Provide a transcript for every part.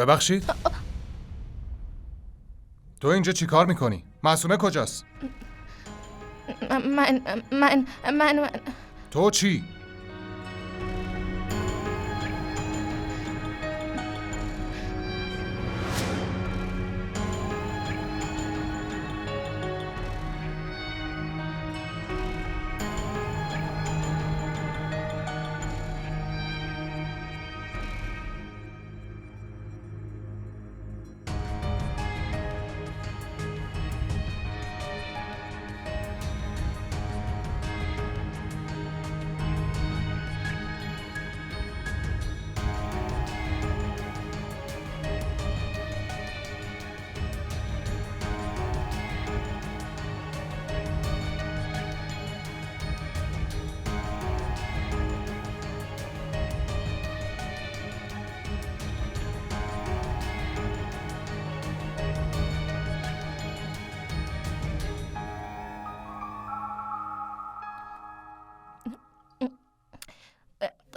ببخشید؟ تو اینجا چی کار میکنی؟ معصومه کجاست؟ من تو چی؟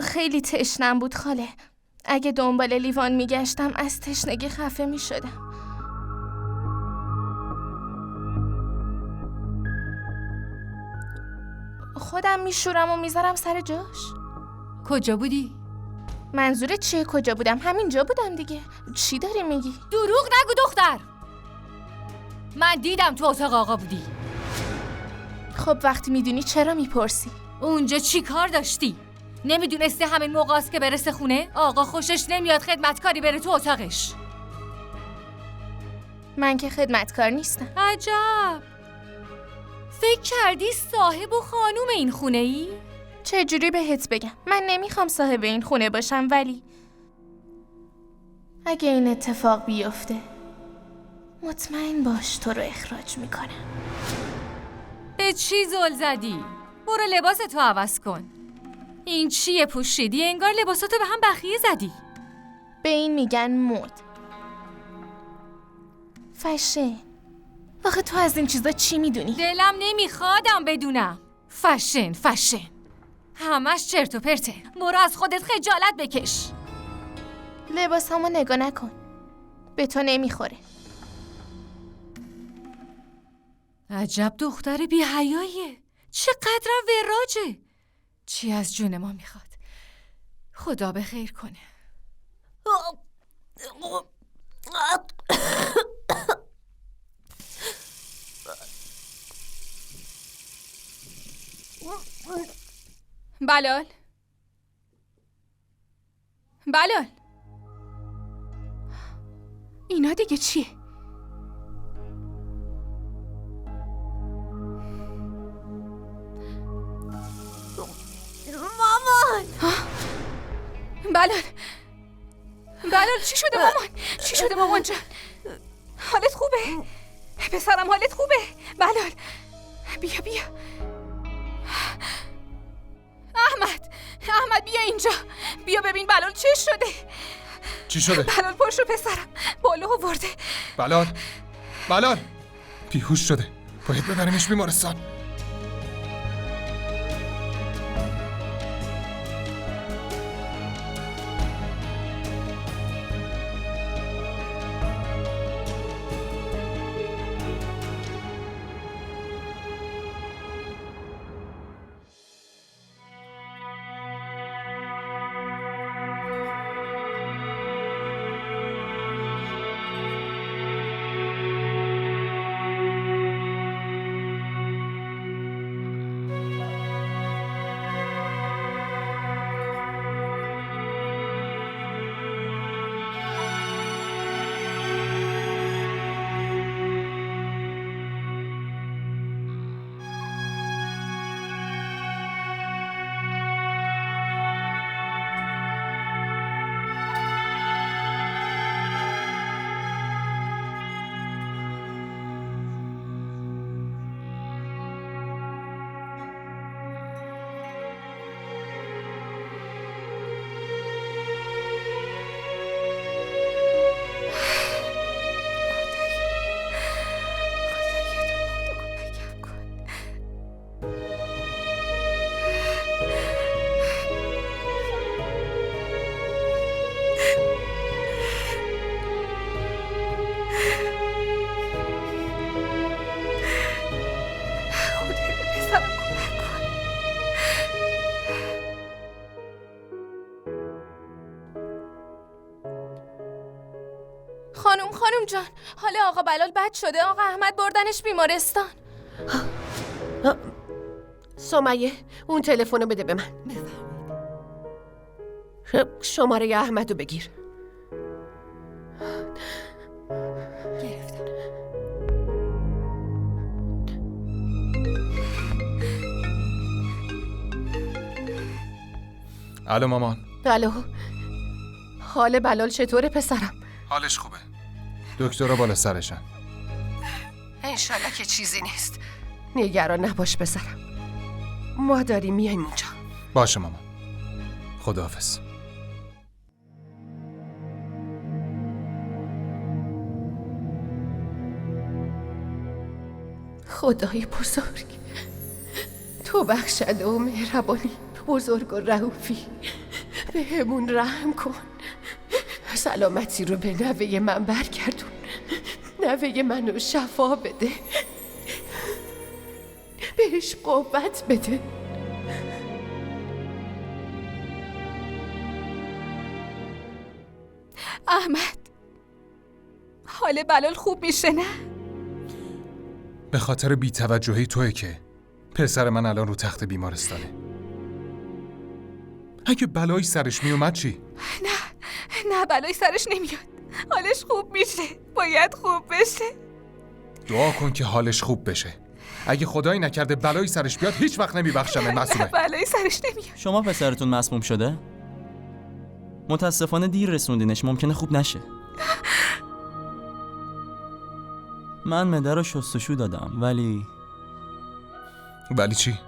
خیلی تشنم بود خاله. اگه دنبال لیوان میگشتم از تشنگی خفه میشدم. خودم میشورم و میذارم سر جاش. کجا بودی؟ منظورت چیه کجا بودم؟ همینجا بودم دیگه. چی داری میگی؟ دروغ نگو دختر. من دیدم تو اتاق آقا بودی. خب وقتی میدونی چرا میپرسی؟ اونجا چی کار داشتی؟ نمیدونستی همین موقع است که برسه خونه؟ آقا خوشش نمیاد خدمتکاری بره تو اتاقش. من که خدمتکار نیستم. عجب. فکر کردی صاحب و خانوم این خونه ای؟ چجوری بهت بگم؟ من نمیخوام صاحب این خونه باشم، ولی اگه این اتفاق بیفته مطمئن باش تو رو اخراج میکنم. به چی زل زدی؟ برو لباستو عوض کن. این چیه پوشیدی؟ انگار لباساتو به هم بخیه زدی. به این میگن مد، فشن. واقعا تو از این چیزا چی میدونی؟ دلم نمیخوادم بدونم. فشن همش چرت و پرته. برو از خودت خجالت بکش. لباسامو نگاه نکن، به تو نمیخوره. عجب دختر بی حیاییه. چقدرم وراجه. چی از جون ما میخواد؟ خدا به خیر کنه. بلال اینا دیگه چیه؟ مامان! بلال چی شده مامان؟ چی شده مامان جان؟ حالت خوبه؟ پسرم حالت خوبه؟ بلال بیا احمد بیا اینجا. بیا ببین بلال چه شده. چی شده؟ بلال پاشو پسرم، بالا آورده. بلال بیهوش شده، باید ببریمش بیمارستان. خانم جان، حال آقا بلال بد شده. آقا احمد بردنش بیمارستان. سمیه اون تلفنو بده به من. شماره احمدو بگیر. گرفتم. الو مامان. الو، حال بلال چطوره پسرم؟ حالش خوبه. دکترها بالا سرشن. انشالله که چیزی نیست. نگران نباش پسرم، ما داریم میایم اونجا. باشه مامان. خداحافظ. خدای بزرگ، تو بخشنده و مهربانی، بزرگ و رئوفی، بهمون رحم کن. سلامتی رو به نوه من برگردون، نوه منو شفا بده، بهش قوت بده. احمد، حال بلال خوب میشه نه؟ به خاطر بی‌توجهی توئه که پسر من الان رو تخت بیمارستانه. اگه بلایی سرش میومد چی؟ نه بلایی سرش نمیاد. حالش خوب میشه. باید خوب بشه. دعا کن که حالش خوب بشه. اگه خدایی نکرده بلایی سرش بیاد هیچ وقت نمیبخشم معصومه. بلایی سرش نمیاد. شما پسرتون مسموم شده؟ متاسفانه دیر رسوندینش، ممکنه خوب نشه. من مدر رو شستشو دادم ولی چی؟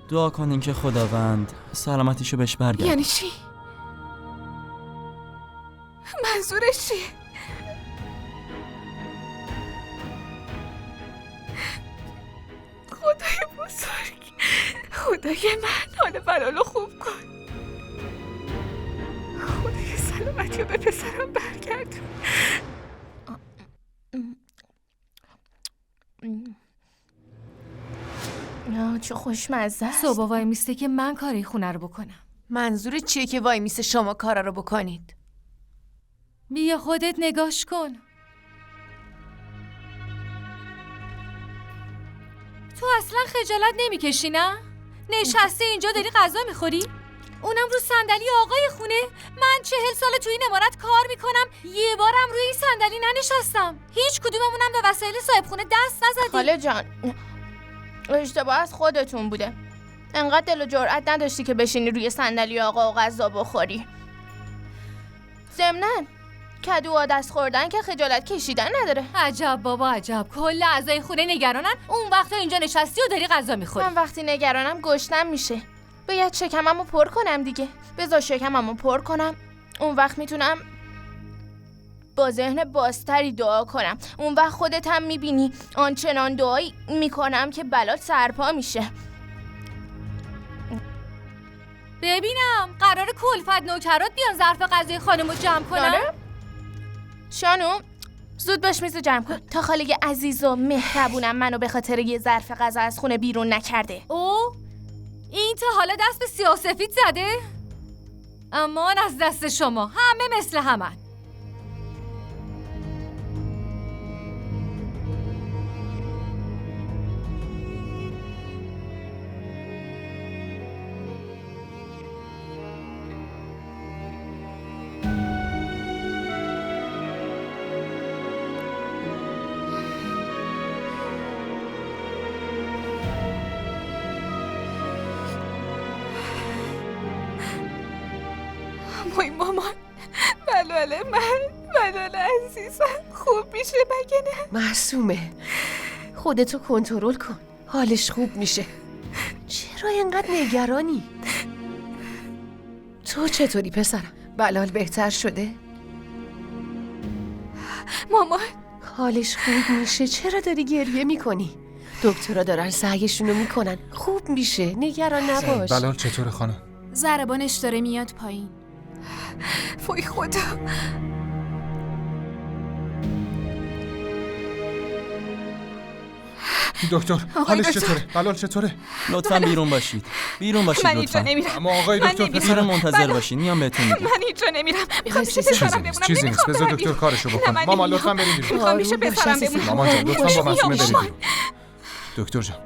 دعا کنین که خداوند سلامتیشو بهش برگرد. یعنی چی؟ منظورش چیه؟ خدای بزرگ، خدای من، حال بلالو خوب کن. خدای سلامتی رو به پسرم برگردون. چه خوشمزه است. صبح وای میسته که من کاری خونه رو بکنم. منظور چیه که وای میسه شما کارا رو بکنید؟ بیا خودت نگاش کن. تو اصلا خجالت نمیکشی نه؟ نشستی اینجا داری غذا میخوری؟ اونم رو صندلی آقای خونه. من 40 سال تو این عمارت کار میکنم، یه بارم روی این صندلی ننشستم. هیچ کدوممونم به وسایل صاحب خونه دست نزدیم. خاله جان، اشتباه از خودتون بوده. انقدر دل و جرأت نداشتی که بشینی روی صندلی آقا و غذا بخوری. ضمناً کدو دست خوردن که خجالت کشیدن نداره. عجب بابا عجب، کل اعضای خونه نگرانن، اون وقت اینجا نشستی و داری غذا میخوری. من وقتی نگرانم گشنم میشه. باید شکممو پر کنم دیگه. بذار شکممو پر کنم، اون وقت میتونم با ذهن بازتری دعا کنم. اون وقت خودت هم میبینی آنچنان دعایی میکنم که بلات سرپا میشه. ببینم قرار کلفت نوکرات بیان ظرف غذای خانمو جمع کنن؟ داره؟ شانو زود باش میزو جمع کن تا خاله عزیز و مهربونم منو به خاطر یه ظرف غذا از خونه بیرون نکرده. او این تا حالا دست به سیاه‌سفید زده؟ امان از دست شما، همه مثل همن. وای مامان، بلال من، بلال عزیزم خوب میشه مگه نه؟ معصومه، خودتو کنترل کن، حالش خوب میشه. چرا اینقدر نگرانی؟ تو چطوری پسرم؟ بلال بهتر شده؟ مامان حالش خوب میشه، چرا داری گریه میکنی؟ دکترها دارن سعیشونو میکنن، خوب میشه، نگران نباش. بلال چطور خانم؟ ضربانش داره میاد پایین. وای خدا. دکتر حالش چطوره؟ بلال چطوره؟ لطفاً بیرون باشید. بیرون باشید من اینجا لطفاً. نمیرم. اما آقای من دکتر نمی‌رم. پسر منتظر باشین. میام بهتون میگم. من اینجا نمیرم. میخوام پیش چیزی پسرم نیست، بمونم. چیزی نیست. نمی‌خوام بذار برم دکتر کارشو بیرون. بکنه. نه، من مامان نمی‌خوام. لطفاً بریم بیرون. میخوام پیش آروم پسرم باش عزیزم. بمونم. مامان جان لطفاً با معصومه بریم مامان. بیرون. دکتر جان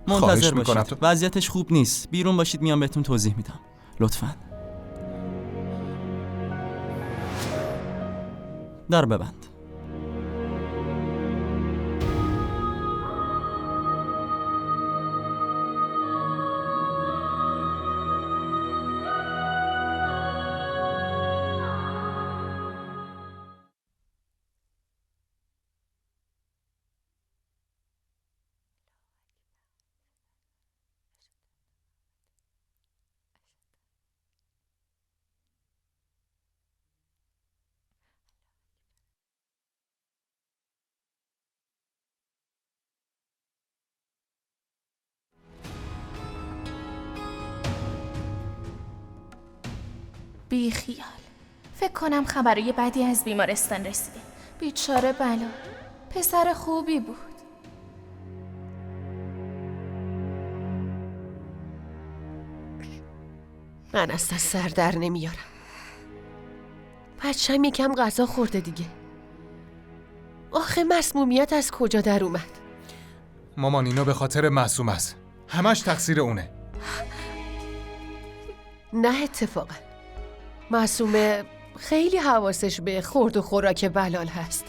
منتظر خواهش می‌کنم باشید. وضعیتش خوب نیست. بیرون باشید میام بهتون توضیح میدم. لطفاً. در ببند. بی خیال. فکر کنم خبرای بدی از بیمارستان رسیده. بیچاره بلا. پسر خوبی بود. من اصلا سر در نمیارم. بچه‌م یکم غذا خورده دیگه. آخه مسمومیت از کجا در اومد؟ مامان اینا به خاطر معصوم است. همش تقصیر اونه. نه اتفاقا. معصومه خیلی حواسش به خورد و خوراک بلال هست.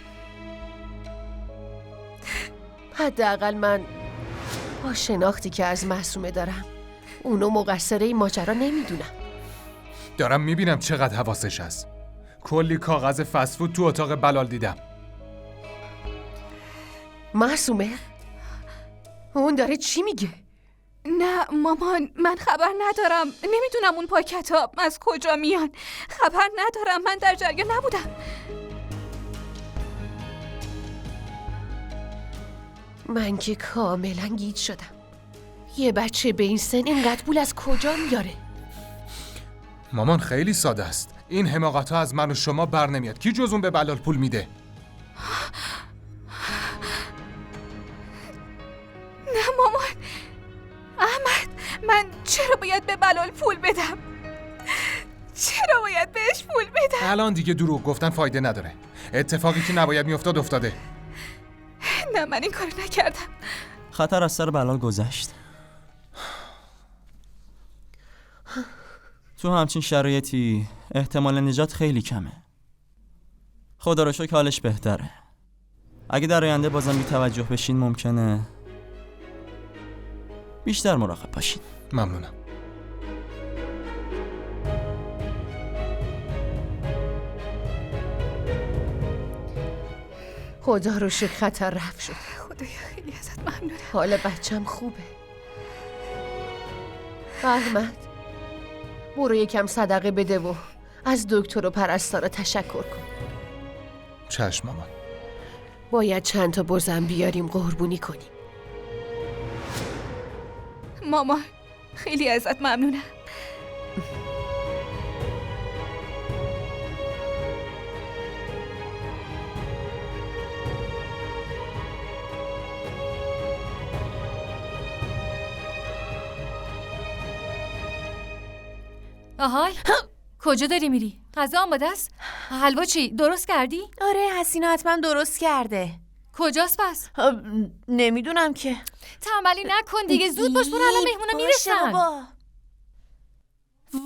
حداقل من با شناختی که از معصومه دارم اونو مقصر این ماجرا نمیدونم. دارم میبینم چقدر حواسش هست. کلی کاغذ فست فود تو اتاق بلال دیدم. معصومه؟ اون داره چی میگه؟ نه مامان، من خبر ندارم. نمیدونم اون پاکت‌ها از کجا میان. خبر ندارم. من در جریان نبودم. من که کاملا گیج شدم. یه بچه به این سن اینقدر پول از کجا میاره؟ مامان خیلی ساده است. این حماقت‌ها از من و شما بر نمیاد. کی جز اون به بلال پول میده؟ نه مامان. احمد، من چرا باید به بلال پول بدم؟ چرا باید بهش پول بدم؟ الان دیگه دروغ گفتن فایده نداره. اتفاقی که نباید میافتاد افتاده. نه من این کار نکردم. خطر از سر بلال گذشت. تو همچین شرایطی احتمال نجات خیلی کمه. خدا رو شکر حالش بهتره. اگه در آینده بازم بی توجه بشین ممکنه بیشتر مراقب باشین. ممنونم. خدا رو شکر خطر رفت شد. خدایا خیلی ازت ممنونم. حال بچم خوبه. احمد برو یکم صدقه بده و از دکتر و پرستارا تشکر کن. چشم مامان. باید چند تا بزن بیاریم قربونی کنیم. مامان خیلی ازت ممنونم. آهای کجا داری میری؟ غذا آماده است؟ حلوا چی؟ درست کردی؟ آره حسینا حتما درست کرده. کجاست پس؟ نمیدونم که. تنبلی نکن دیگه، زود باش برو الان مهمونا میرسن.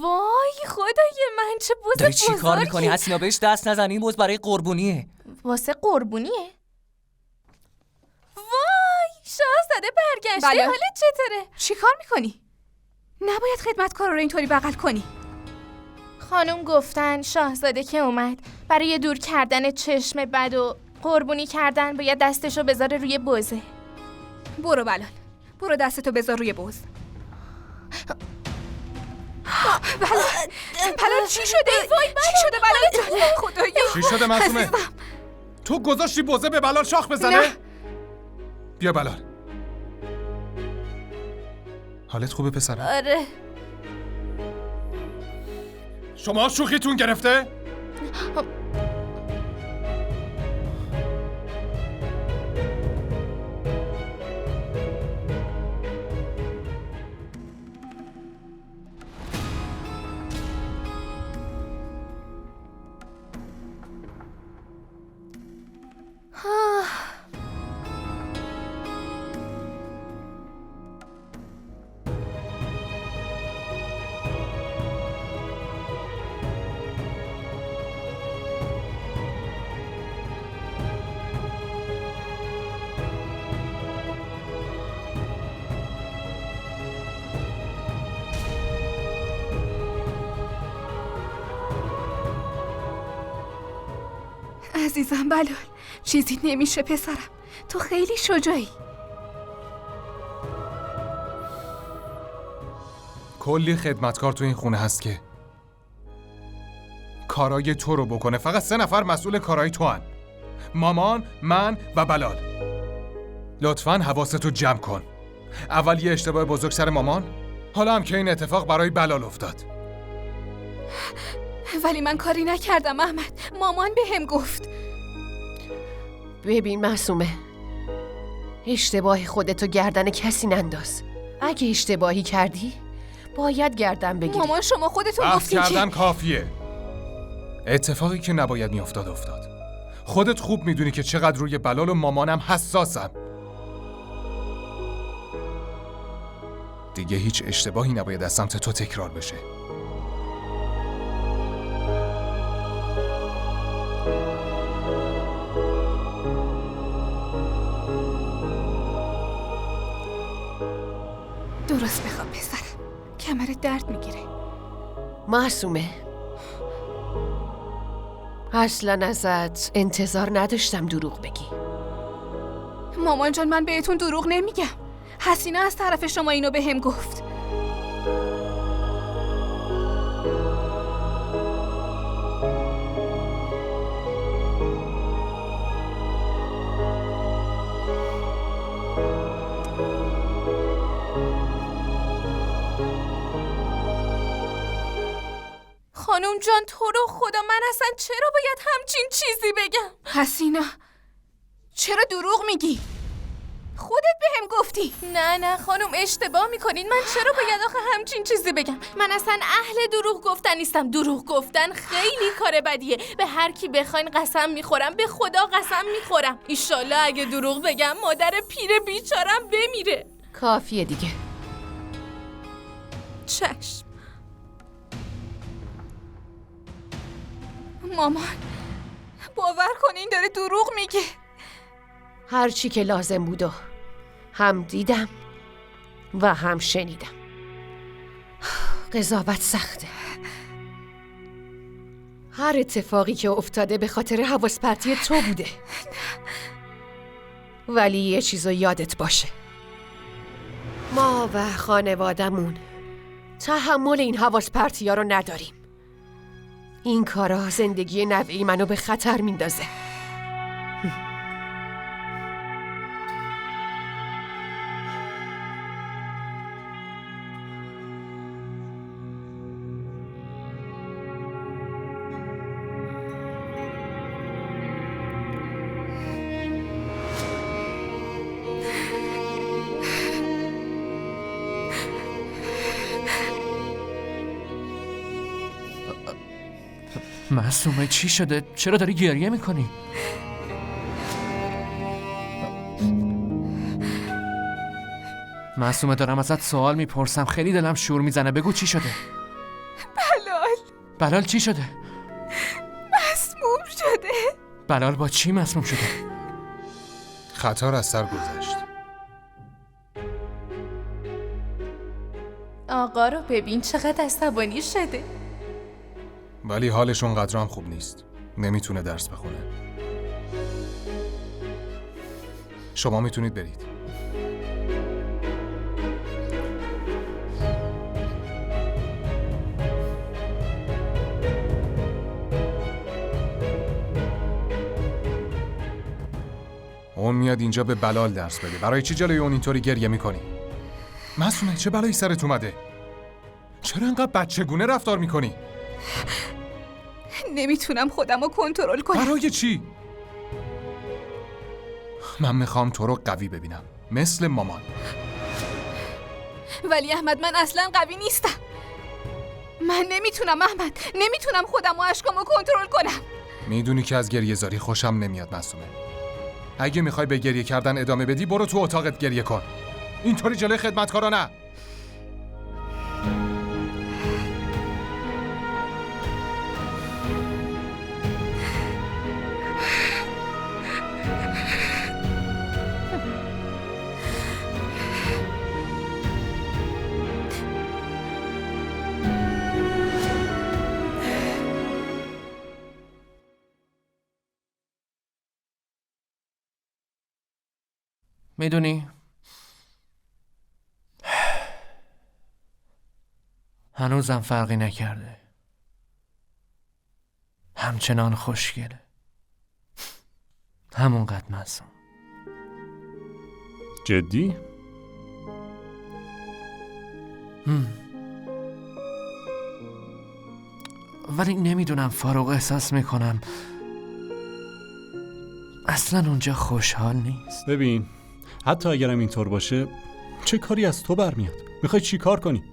وای خدای من چه بز داری چی کار بزرگی. میکنی حسینا؟ بهش دست نزن، این بز برای قربونیه. واسه قربونیه؟ وای شاهزاده برگشته. بله. حالت چطوره؟ چی کار میکنی؟ نباید خدمتکارا رو اینطوری بغل کنی. خانم گفتن شاهزاده که اومد برای دور کردن چشم بد و قربونی کردن باید دستشو بذاره روی بزه. برو بلال، برو دستتو بذار روی بز. بلال چی شده؟ وای چی شده بلال جان؟ خدایا چی شده معصومه؟ تو گذاشتی بوزه به بلال شاخ بزنه؟ نه. بیا بلال. حالت خوبه پسرم؟ آره. شما شوخیتون گرفته؟ عزیزم بلال، چیزی نمیشه پسرم. تو خیلی شجاعی. کلی خدمتکار تو این خونه هست که کارای تو رو بکنه. فقط 3 نفر مسئول کارای تو هن. مامان، من و بلال. لطفاً حواستو جمع کن. اول یه اشتباه بزرگ سر مامان، حالا هم که این اتفاق برای بلال افتاد. ولی من کاری نکردم احمد. مامان بهم گفت. ببین معصومه، اشتباه خودتو گردن کسی ننداز. اگه اشتباهی کردی باید گردن بگیری. مامان شما خودتون بحث گفتین کردن که کافیه. اتفاقی که نباید میافتاد افتاد. خودت خوب میدونی که چقدر روی بلال و مامانم حساسم. دیگه هیچ اشتباهی نباید از سمت تو تکرار بشه. درست بخواب پسرم، کمرت درد میگیره. معصومه، اصلا ازت انتظار نداشتم دروغ بگی. مامان جان من بهتون دروغ نمیگم. حسینه از طرف شما اینو بهم گفت. خانم جان تو رو خدا، من اصلا چرا باید همچین چیزی بگم؟ حسینه چرا دروغ میگی؟ خودت بهم گفتی. نه خانم اشتباه میکنین. من چرا باید آخه همچین چیزی بگم؟ من اصلا اهل دروغ گفتن نیستم. دروغ گفتن خیلی کار بدیه. به هر کی بخواین قسم میخورم، به خدا قسم میخورم. ایشالله اگه دروغ بگم مادر پیر بیچارم بمیره. کافیه دیگه. چشم. مامان باور کنین داره دروغ میگه. هر چی که لازم بود و هم دیدم و هم شنیدم. قضاوت سخته. هر اتفاقی که افتاده به خاطر حواس پرتی تو بوده. ولی یه چیزو یادت باشه، ما و خانوادمون تحمل این حواس پرتی ها رو نداریم. این کارا زندگی نوعی منو به خطر میندازه. معصومه چی شده؟ چرا داری گریه میکنی؟ معصومه دارم ازت سوال میپرسم، خیلی دلم شور میزنه. بگو چی شده؟ بلال چی شده؟ مسموم شده. بلال با چی مسموم شده؟ خطر از سر گذشت. آقا رو ببین چقدر عصبانی شده. ولی حالش اونقدر هم خوب نیست. نمیتونه درس بخونه. شما میتونید برید. اون میاد اینجا به بلال درس بده. برای چی جلوی اون اینطوری گریه میکنی؟ معصومه چه بلایی سرت اومده؟ چرا انقدر بچگونه رفتار میکنی؟ نمیتونم خودم رو کنترل کنم. برای چی؟ من میخوام تو رو قوی ببینم، مثل مامان. ولی احمد من اصلا قوی نیستم. من نمیتونم احمد، نمیتونم خودم و اشکامو کنترل کنم. میدونی که از گریه‌زاری خوشم نمیاد معصومه. اگه میخوای به گریه کردن ادامه بدی برو تو اتاقت گریه کن. اینطوری جلوی خدمتکارا نه. میدونی هنوزم فرقی نکرده، همچنان خوشگله، همونقدر معصوم. جدی؟ ولی نمیدونم فاروق، احساس میکنم اصلا اونجا خوشحال نیست. ببین حتی اگرم اینطور باشه چه کاری از تو برمیاد؟ میخوای چی کار کنی؟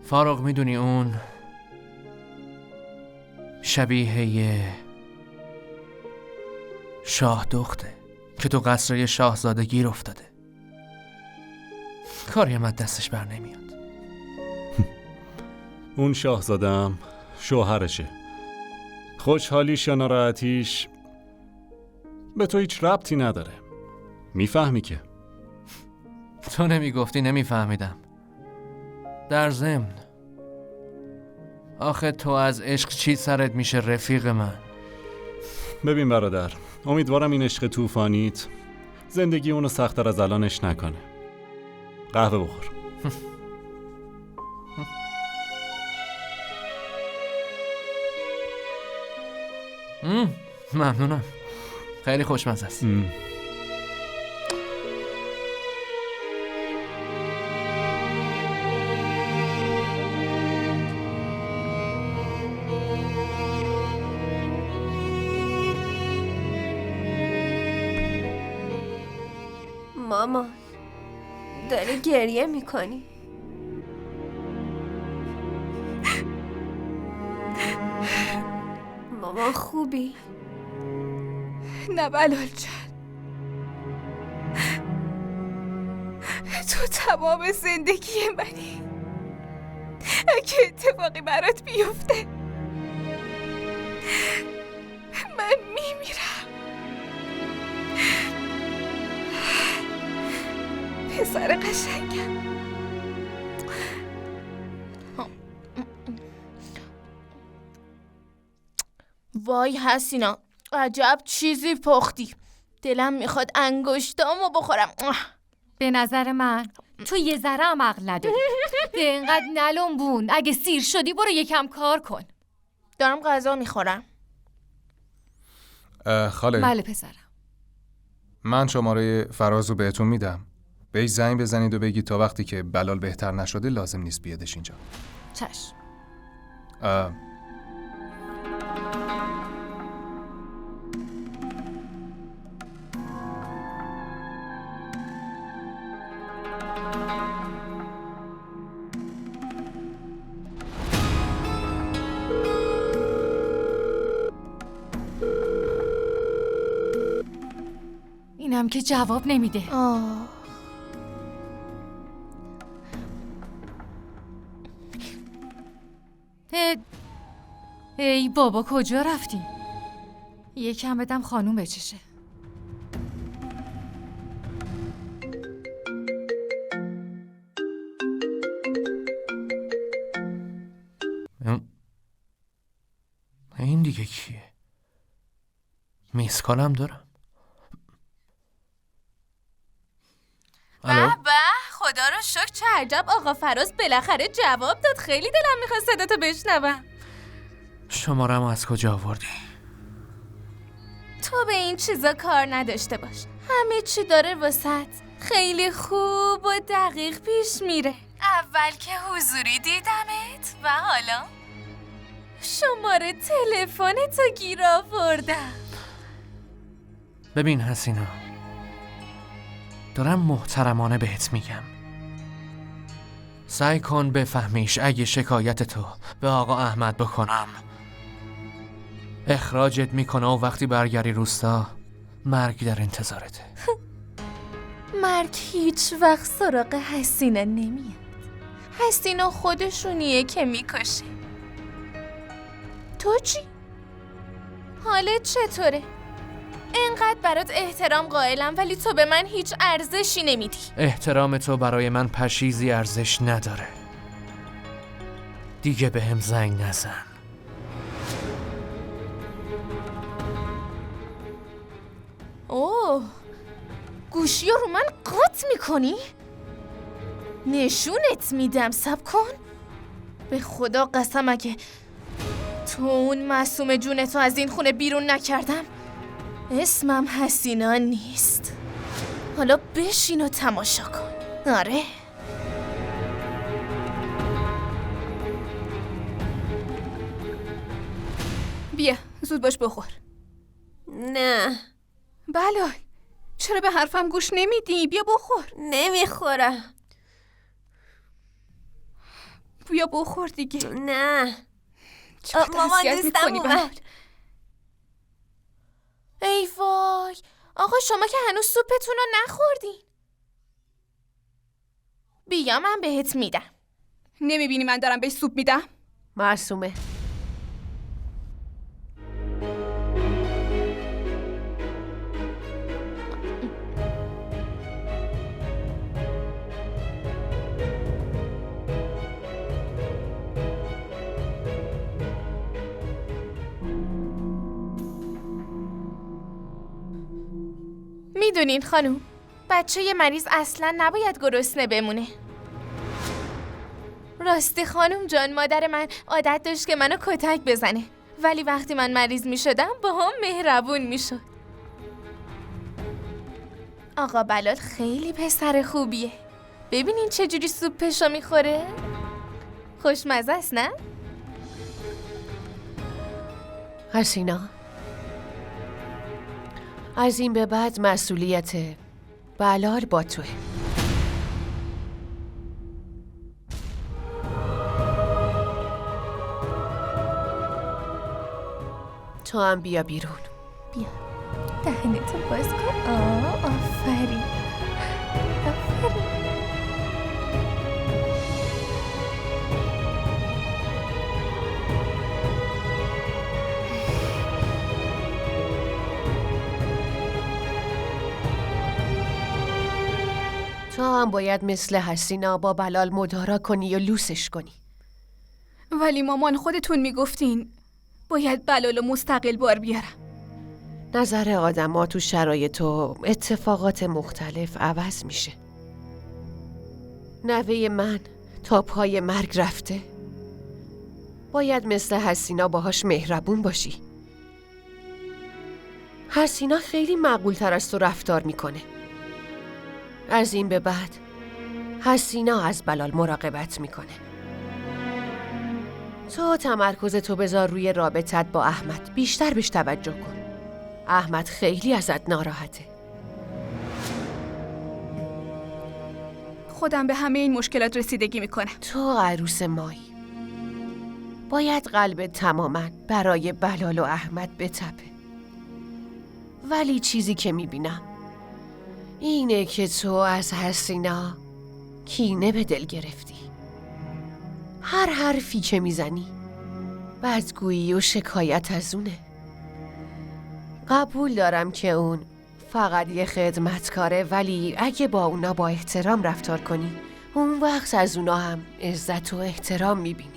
فاروق میدونی اون شبیه یه شاه دخته که تو قصر شاهزاده گیر افتاده، کاری هم از دستش بر نمیاد. اون شاهزادم شوهرشه، خوشحالیش یا ناراحتیش به تو هیچ ربطی نداره. میفهمی که؟ تو نمیگفتی نمیفهمیدم. در ضمن آخه تو از عشق چی سرت میشه رفیق من؟ ببین برادر، امیدوارم این عشق طوفانیت زندگی اونو سخت‌تر از الانش نکنه. قهوه بخور. ممنونم، خیلی خوشمزه است. مامان داری گریه میکنی؟ مامان خوبی؟ نه بلال جان، تو تمام زندگی منی. اگه اتفاقی برات بیفته من میمیرم. پسر قشنگم. وای حسینا، عجب چیزی پختی. دلم میخواد انگشتامو بخورم. به نظر من تو یه ذره هم عقل نداری. به اینقدر نلنبون، اگه سیر شدی برو یکم کار کن. دارم غذا میخورم. خاله، بله پسرم. من شماره فرازو بهتون میدم. بهش زنگ بزنید و بگید تا وقتی که بلال بهتر نشده لازم نیست بیادش اینجا. چشم. اینم که جواب نمیده. ای بابا کجا رفتی؟ یکم بدم خانوم بچشه. این دیگه کیه؟ میسکالم دارم. الو؟ به خدا رو شکر، چه عجب آقا فراز بالاخره جواب داد. خیلی دلم میخواد صداتو بشنوم. شماره‌مو از کجا آوردی؟ تو به این چیزا کار نداشته باش، همه چی داره واسط خیلی خوب و دقیق پیش میره. اول که حضوری دیدمت و حالا شماره تلفنتو گیر آوردم. ببین حسینا، دارم محترمانه بهت میگم، سعی کن بفهمیش اگه شکایت تو به آقا احمد بکنم اخراجت میکنه و وقتی برگری روستا مرگ در انتظارته. مرگ هیچ وقت سراغ حسینه نمیاد. حسینه خودشونیه که میکشه. تو چی؟ حالت چطوره؟ اینقدر برات احترام قائلم ولی تو به من هیچ ارزشی نمیدی. احترام تو برای من پشیزی ارزش نداره. دیگه به هم زنگ نزن. اوه، گوشی رو من قاط میکنی؟ نشونت میدم، صبر کن. به خدا قسم اگه تو اون معصوم جونتو از این خونه بیرون نکردم اسمم حسینا نیست. حالا بشین و تماشا کن. آره بیا زود باش بخور. نه. بله، چرا به حرفم گوش نمیدی؟ بیا بخور. نمیخورم. بیا بخور دیگه. نه. مامان دوستم اومد. ای وای، آقا شما که هنوز سوپتون رو نخوردین. بیا من بهت میدم. نمیبینی من دارم بهش سوپ میدم؟ معصومه. میدونین خانوم، بچه مریض اصلا نباید گرسنه بمونه. راستی خانوم جان، مادر من عادت داشت که منو کتک بزنه، ولی وقتی من مریض میشدم با هم مهربون میشد. آقا بلال خیلی پسر خوبیه. ببینین چجوری سوپشو میخوره. خوشمزه است نه؟ حسینا، از این به بعد مسئولیت بلال با توه. تو هم بیا بیرون. بیا دهنتو باز کن. آفرین آفرین. تو هم باید مثل حسینا با بلال مدارا کنی یا لوسش کنی. ولی مامان خودتون میگفتین باید بلالو مستقل بار بیارم. نظر آدم ها تو شرایط و اتفاقات مختلف عوض میشه. نوه من تا پای مرگ رفته. باید مثل حسینا باهاش مهربون باشی. حسینا خیلی معقول تر از تو رفتار میکنه. از این به بعد حسینا از بلال مراقبت میکنه. تو تمرکز تو بذار روی رابطت با احمد. بیشتر بهش توجه کن. احمد خیلی ازت ناراحته. خودم به همه این مشکلات رسیدگی میکنم. تو عروس مایی. باید قلبت تماماً برای بلال و احمد بتپه. ولی چیزی که میبینم اینه که تو از حسینا کینه به دل گرفتی. هر حرفی که میزنی بدگویی و شکایت از اونه. قبول دارم که اون فقط یه خدمتکاره، ولی اگه با اونا با احترام رفتار کنی اون وقت از اونا هم عزت و احترام میبینی.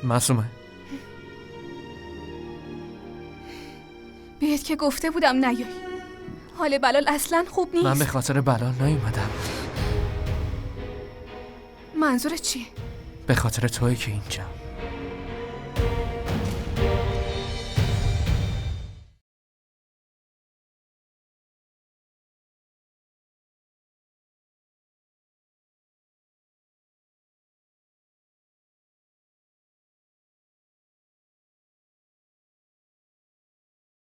معصومه، بهت که گفته بودم نیای. حال بلال اصلا خوب نیست. من به خاطر بلال نیومدم. منظورت چیه؟ به خاطر تویی که اینجا.